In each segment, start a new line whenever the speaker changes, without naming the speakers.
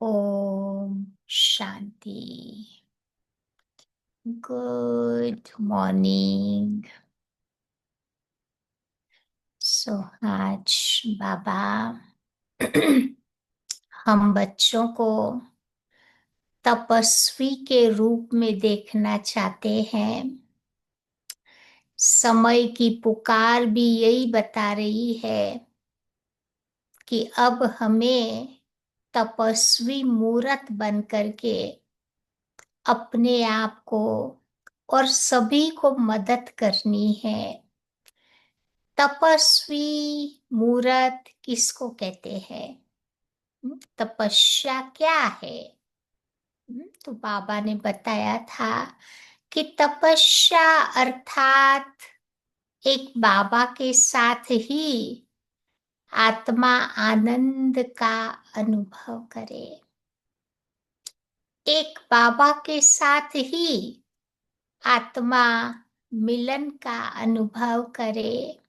Om Shanti. Good morning. सो आज बाबा हम बच्चों को तपस्वी के रूप में देखना चाहते हैं। समय की पुकार भी यही बता रही है कि अब हमें तपस्वी मूर्त बन करके अपने आप को और सभी को मदद करनी है। तपस्वी मूर्त किसको कहते हैं? तपस्या क्या है? तो बाबा ने बताया था कि तपस्या अर्थात एक बाबा के साथ ही आत्मा आनंद का अनुभव करे। एक बाबा के साथ ही आत्मा मिलन का अनुभव करे।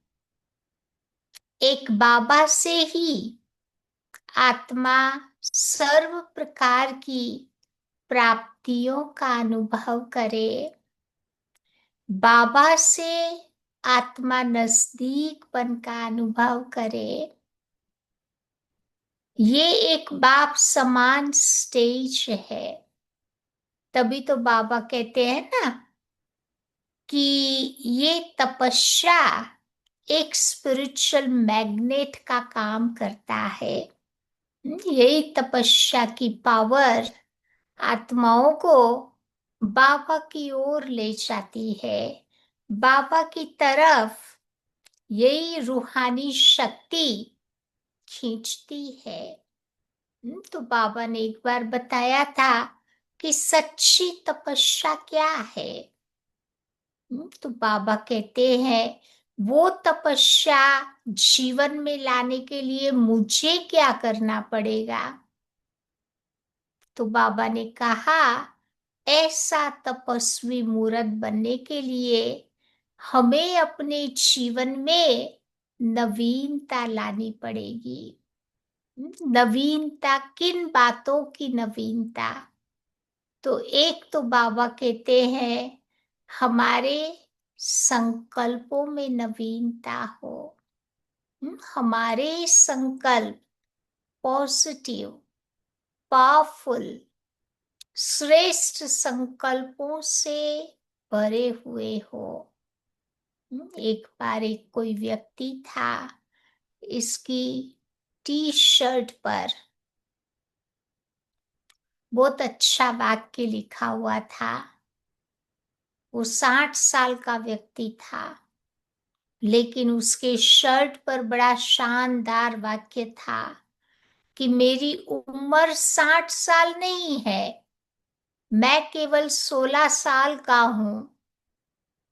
एक बाबा से ही आत्मा सर्व प्रकार की प्राप्तियों का अनुभव करे। बाबा से आत्मा नजदीकपन का अनुभव करे। ये एक बाप समान स्टेज है। तभी तो बाबा कहते हैं ना कि ये तपस्या एक स्पिरिचुअल मैग्नेट का काम करता है। यही तपस्या की पावर आत्माओं को बाबा की ओर ले जाती है, बाबा की तरफ यही रूहानी शक्ति खींचती है। तो बाबा ने एक बार बताया था कि सच्ची तपस्या क्या है। तो बाबा कहते हैं वो तपस्या जीवन में लाने के लिए मुझे क्या करना पड़ेगा? तो बाबा ने कहा ऐसा तपस्वी मूर्त बनने के लिए हमें अपने जीवन में नवीनता लानी पड़ेगी। नवीनता किन बातों की नवीनता? तो एक तो बाबा कहते हैं हमारे संकल्पों में नवीनता हो। हमारे संकल्प पॉजिटिव, पावरफुल, श्रेष्ठ संकल्पों से भरे हुए हो। एक बार एक कोई व्यक्ति था, इसकी टी शर्ट पर बहुत अच्छा वाक्य लिखा हुआ था। वो 60 साल का व्यक्ति था, लेकिन उसके शर्ट पर बड़ा शानदार वाक्य था कि मेरी उम्र 60 साल नहीं है, मैं केवल 16 साल का हूं,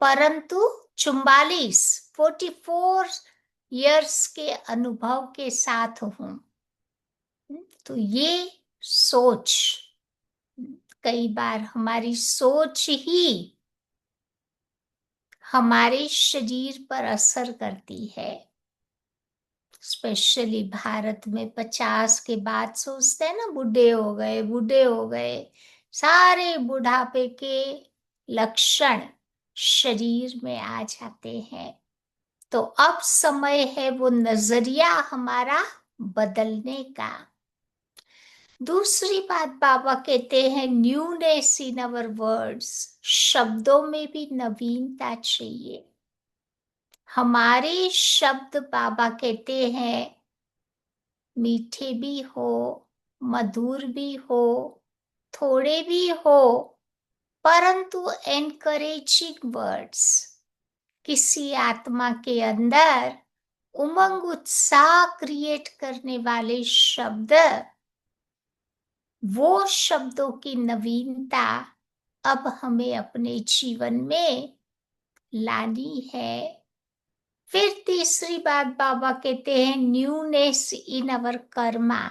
परंतु 44 इयर्स के अनुभव के साथ हूं। तो ये सोच, कई बार हमारी सोच ही हमारे शरीर पर असर करती है। स्पेशली भारत में 50 के बाद सोचते हैं ना बूढ़े हो गए, बूढ़े हो गए। सारे बुढ़ापे के लक्षण शरीर में आ जाते हैं। तो अब समय है वो नजरिया हमारा बदलने का। दूसरी बात बाबा कहते हैं न्यूनेस इन अवर वर्ड्स, शब्दों में भी नवीनता चाहिए। हमारे शब्द बाबा कहते हैं मीठे भी हो, मधुर भी हो, थोड़े भी हो, परंतु एनकरेजिंग वर्ड्स, किसी आत्मा के अंदर उमंग उत्साह क्रिएट करने वाले शब्द, वो शब्दों की नवीनता अब हमें अपने जीवन में लानी है। फिर तीसरी बात बाबा कहते हैं न्यूनेस इन अवर कर्मा।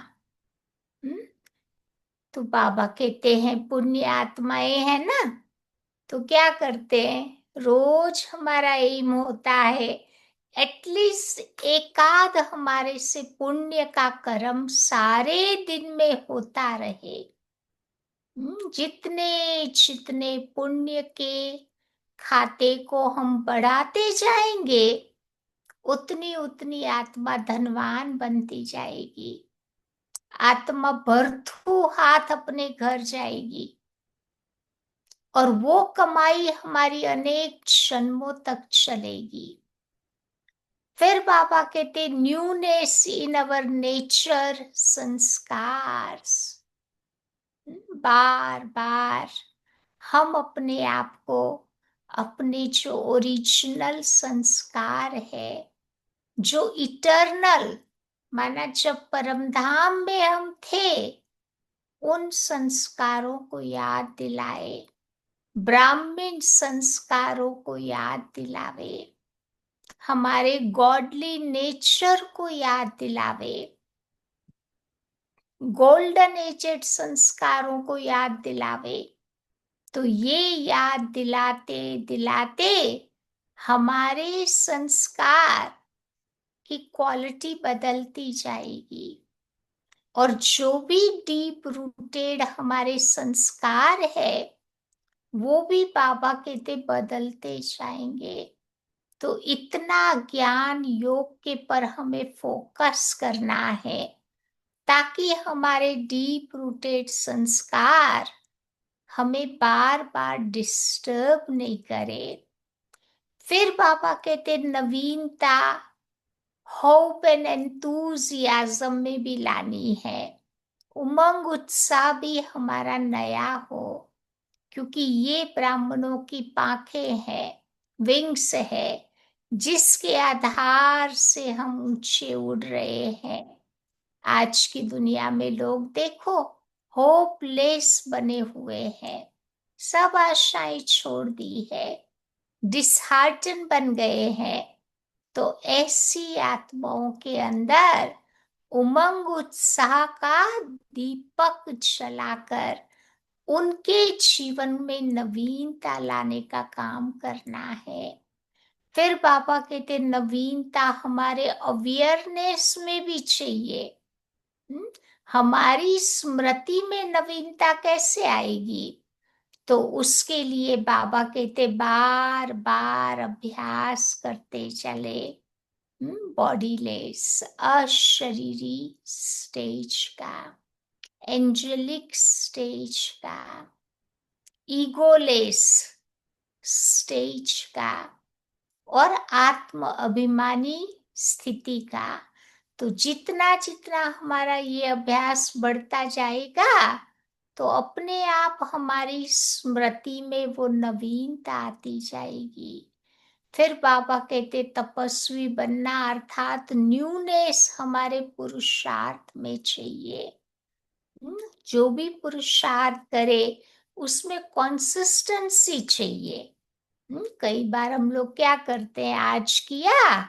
तो बाबा कहते हैं पुण्य आत्माएं हैं ना, तो क्या करते हैं, रोज हमारा एम होता है एटलीस्ट एकाध हमारे से पुण्य का कर्म सारे दिन में होता रहे। जितने जितने पुण्य के खाते को हम बढ़ाते जाएंगे, उतनी उतनी आत्मा धनवान बनती जाएगी। आत्मा भरथू हाथ अपने घर जाएगी और वो कमाई हमारी अनेक जन्मों तक चलेगी। फिर बाबा कहते न्यूनेस इन अवर नेचर संस्कार। बार बार हम अपने आप को अपने जो ओरिजिनल संस्कार है, जो इटर्नल, माना जब परमधाम में हम थे, उन संस्कारों को याद दिलाए, ब्राह्मण संस्कारों को याद दिलावे, हमारे गॉडली नेचर को याद दिलावे, गोल्डन एजेड संस्कारों को याद दिलावे। तो ये याद दिलाते दिलाते हमारे संस्कार की क्वालिटी बदलती जाएगी, और जो भी डीप रूटेड हमारे संस्कार है वो भी बाबा कहते बदलते जाएंगे। तो इतना ज्ञान योग के पर हमें फोकस करना है, ताकि हमारे डीप रूटेड संस्कार हमें बार बार डिस्टर्ब नहीं करे। फिर बाबा कहते नवीनता होप एंड एंथुसियाज्म में भी लानी है, उमंग उत्साह भी हमारा नया हो, क्योंकि ये ब्राह्मणों की पाखें हैं, विंग्स है, जिसके आधार से हम ऊंचे उड़ रहे हैं। आज की दुनिया में लोग देखो होपलेस बने हुए हैं, सब आशाएं छोड़ दी है, डिसहार्टन बन गए हैं। तो ऐसी आत्माओं के अंदर उमंग उत्साह का दीपक जलाकर उनके जीवन में नवीनता लाने का काम करना है। फिर बाबा कहते नवीनता हमारे अवेयरनेस में भी चाहिए। हमारी स्मृति में नवीनता कैसे आएगी? तो उसके लिए बाबा कहते बार बार अभ्यास करते चले, बॉडीलेस अशरीरी स्टेज का, एंजेलिक स्टेज का, ईगोलेस स्टेज का, और आत्म अभिमानी स्थिति का। तो जितना जितना हमारा ये अभ्यास बढ़ता जाएगा, तो अपने आप हमारी स्मृति में वो नवीनता आती जाएगी। फिर बाबा कहते तपस्वी बनना अर्थात न्यूनेस हमारे पुरुषार्थ में चाहिए। जो भी पुरुषार्थ करे उसमें कंसिस्टेंसी चाहिए। कई बार हम लोग क्या करते हैं, आज किया,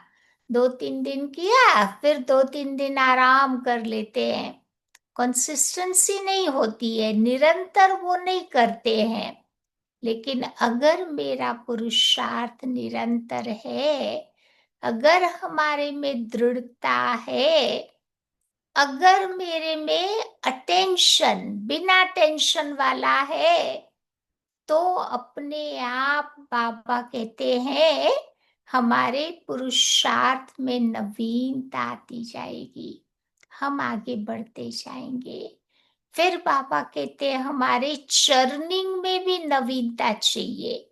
2-3 दिन किया, फिर 2-3 दिन आराम कर लेते हैं, कंसिस्टेंसी नहीं होती है, निरंतर वो नहीं करते हैं। लेकिन अगर मेरा पुरुषार्थ निरंतर है, अगर हमारे में दृढ़ता है, अगर मेरे में अटेंशन बिना टेंशन वाला है, तो अपने आप बाबा कहते हैं हमारे पुरुषार्थ में नवीनता आती जाएगी, हम आगे बढ़ते जाएंगे। फिर बाबा कहते हैं हमारे चर्निंग में भी नवीनता चाहिए।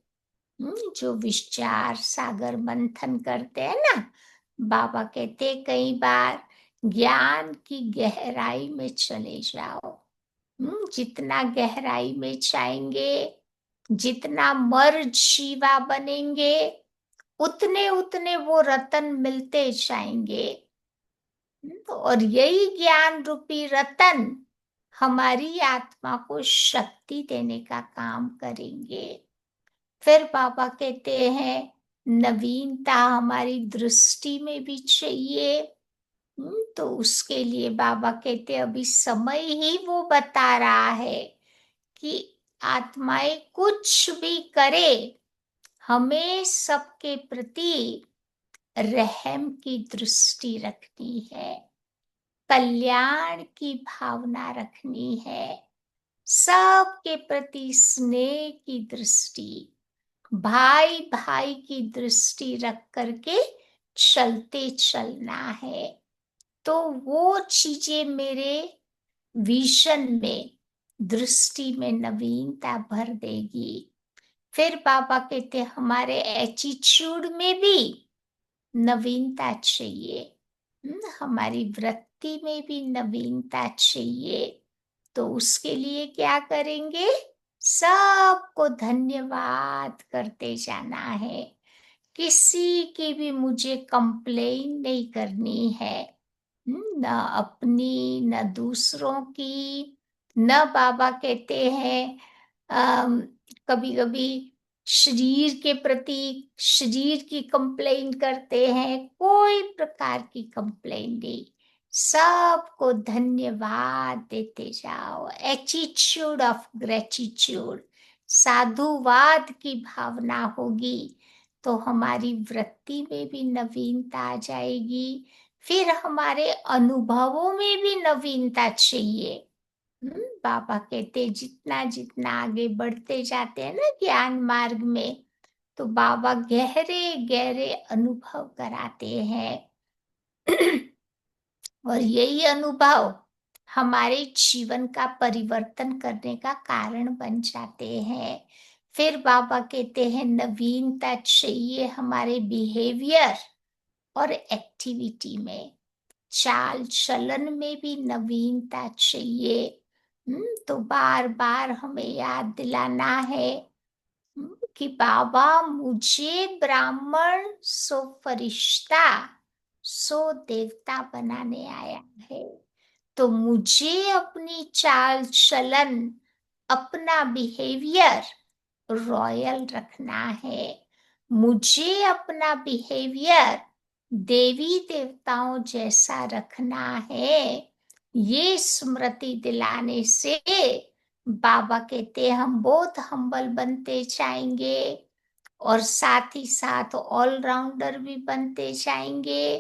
जो विचार सागर मंथन करते हैं ना, बाबा कहते कई बार ज्ञान की गहराई में चले जाओ। जितना गहराई में जाएंगे, जितना मर्ज जीवा बनेंगे, उतने उतने वो रतन मिलते जाएंगे। और यही ज्ञान रूपी रतन हमारी आत्मा को शक्ति देने का काम करेंगे। फिर बाबा कहते हैं नवीनता हमारी दृष्टि में भी चाहिए। तो उसके लिए बाबा कहते अभी समय ही वो बता रहा है कि आत्माएं कुछ भी करे, हमें सबके प्रति रहम की दृष्टि रखनी है, कल्याण की भावना रखनी है, सबके प्रति स्नेह की दृष्टि, भाई भाई की दृष्टि रख करके चलते चलना है। तो वो चीजें मेरे विजन में, दृष्टि में नवीनता भर देगी। फिर बाबा कहते हमारे एटीट्यूड में भी नवीनता चाहिए, हमारी वृत्ति में भी नवीनता चाहिए। तो उसके लिए क्या करेंगे? सबको धन्यवाद करते जाना है, किसी की भी मुझे कंप्लेन नहीं करनी है, न अपनी न दूसरों की। न बाबा कहते हैं कभी कभी शरीर के प्रति शरीर की कंप्लेन करते हैं, कोई प्रकार की कंप्लेन नहीं, सबको धन्यवाद देते जाओ। एटीट्यूड ऑफ ग्रेटिट्यूड, साधुवाद की भावना होगी तो हमारी वृत्ति में भी नवीनता आ जाएगी। फिर हमारे अनुभवों में भी नवीनता चाहिए। बाबा कहते जितना जितना आगे बढ़ते जाते हैं ना ज्ञान मार्ग में, तो बाबा गहरे गहरे अनुभव कराते हैं। और यही अनुभव हमारे जीवन का परिवर्तन करने का कारण बन जाते हैं। फिर बाबा कहते हैं नवीनता चाहिए हमारे बिहेवियर और एक्टिविटी में, चाल चलन में भी नवीनता चाहिए। तो बार बार हमें याद दिलाना है कि बाबा मुझे ब्राह्मण सो फरिश्ता सो देवता बनाने आया है। तो मुझे अपनी चाल चलन, अपना बिहेवियर रॉयल रखना है, मुझे अपना बिहेवियर देवी देवताओं जैसा रखना है। ये स्मृति दिलाने से बाबा कहते हैं हम बहुत हम्बल बनते जाएंगे और साथ ही साथ ऑलराउंडर भी बनते जाएंगे।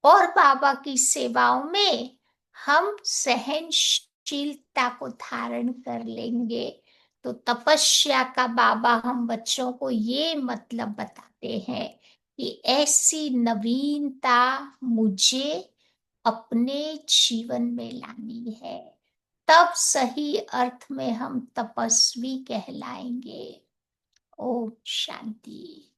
और बाबा की सेवाओं में हम सहनशीलता को धारण कर लेंगे। तो तपस्या का बाबा हम बच्चों को ये मतलब बताते हैं कि ऐसी नवीनता मुझे अपने जीवन में लानी है, तब सही अर्थ में हम तपस्वी कहलाएंगे। ओम शांति।